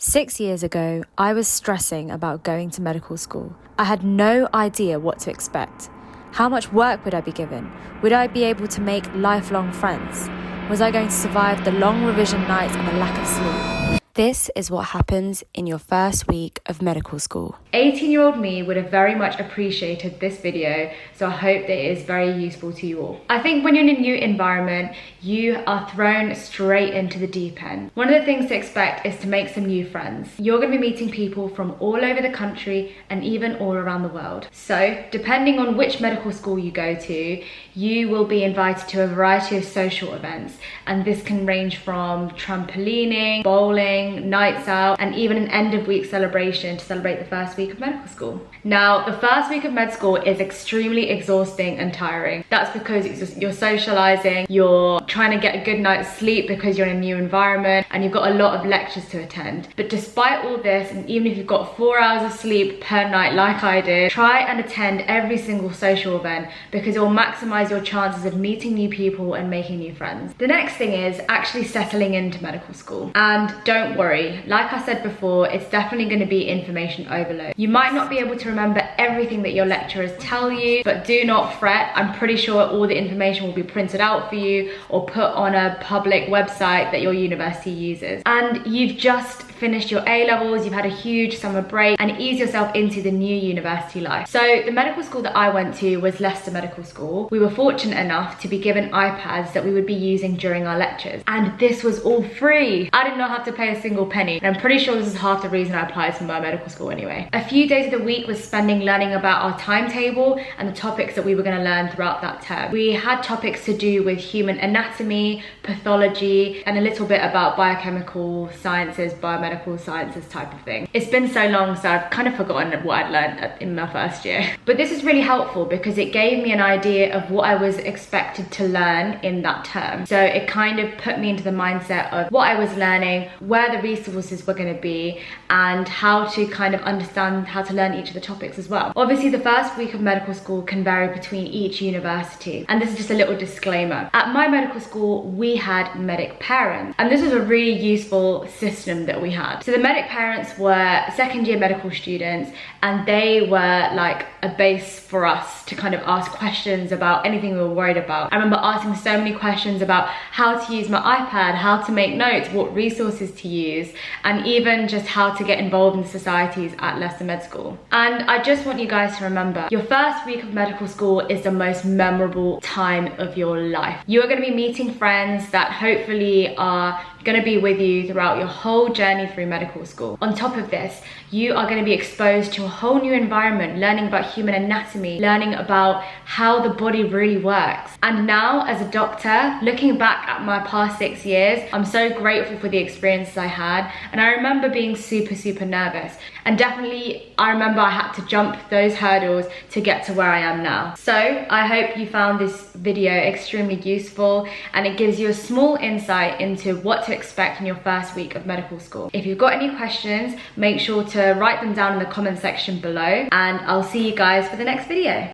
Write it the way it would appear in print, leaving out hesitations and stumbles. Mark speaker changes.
Speaker 1: 6 years ago, I was stressing about going to medical school. I had no idea what to expect. How much work would I be given? Would I be able to make lifelong friends? Was I going to survive the long revision nights and the lack of sleep? This is what happens in your first week of medical school.
Speaker 2: 18-year-old me would have very much appreciated this video, so I hope that it is very useful to you all. I think when you're in a new environment, you are thrown straight into the deep end. One of the things to expect is to make some new friends. You're going to be meeting people from all over the country and even all around the world. So, depending on which medical school you go to, you will be invited to a variety of social events, and this can range from trampolining, bowling, nights out, and even an end of week celebration to celebrate the first week of medical school. Now, the first week of med school is extremely exhausting and tiring. That's because you're socializing, you're trying to get a good night's sleep because you're in a new environment, and you've got a lot of lectures to attend. But despite all this, and even if you've got 4 hours of sleep per night like I did, try and attend every single social event because it will maximize your chances of meeting new people and making new friends. The next thing is actually settling into medical school. And don't worry, like I said before, it's definitely going to be information overload. You might not be able to remember everything that your lecturers tell you, but do not fret. I'm pretty sure all the information will be printed out for you or put on a public website that your university uses. And you've just finished your A-levels, you've had a huge summer break, and ease yourself into the new university life. So the medical school that I went to was Leicester Medical School. We were fortunate enough to be given iPads that we would be using during our lectures, and this was all free. I did not have to pay a single penny, and I'm pretty sure this is half the reason I applied to my medical school anyway. A few days of the week was spending learning about our timetable and the topics that we were going to learn throughout that term. We had topics to do with human anatomy, pathology, and a little bit about biochemical sciences, biomedical sciences type of thing. It's been so long, so I've kind of forgotten what I'd learned in my first year. But this is really helpful because it gave me an idea of what I was expected to learn in that term. So it kind of put me into the mindset of what I was learning, where the resources were going to be, and how to kind of understand how to learn each of the topics as well. Obviously, the first week of medical school can vary between each university, and this is just a little disclaimer. At my medical school, we had medic parents, and this was a really useful system that we had. So the medic parents were second year medical students, and they were like a base for us to kind of ask questions about anything we were worried about. I remember asking so many questions about how to use my iPad, how to make notes, what resources to use, and even just how to get involved in societies at Leicester Med School. And I just want you guys to remember, your first week of medical school is the most memorable time of your life. You are going to be meeting friends that hopefully are going to be with you throughout your whole journey through medical school. On top of this, you are going to be exposed to a whole new environment, learning about human anatomy, learning about how the body really works. And now, as a doctor, looking back at my past 6 years, I'm so grateful for the experiences I had. And I remember being super nervous. And definitely, I remember I had to jump those hurdles to get to where I am now. So I hope you found this video extremely useful, and it gives you a small insight into what to expect in your first week of medical school. If you've got any questions, make sure to write them down in the comment section below, and I'll see you guys for the next video.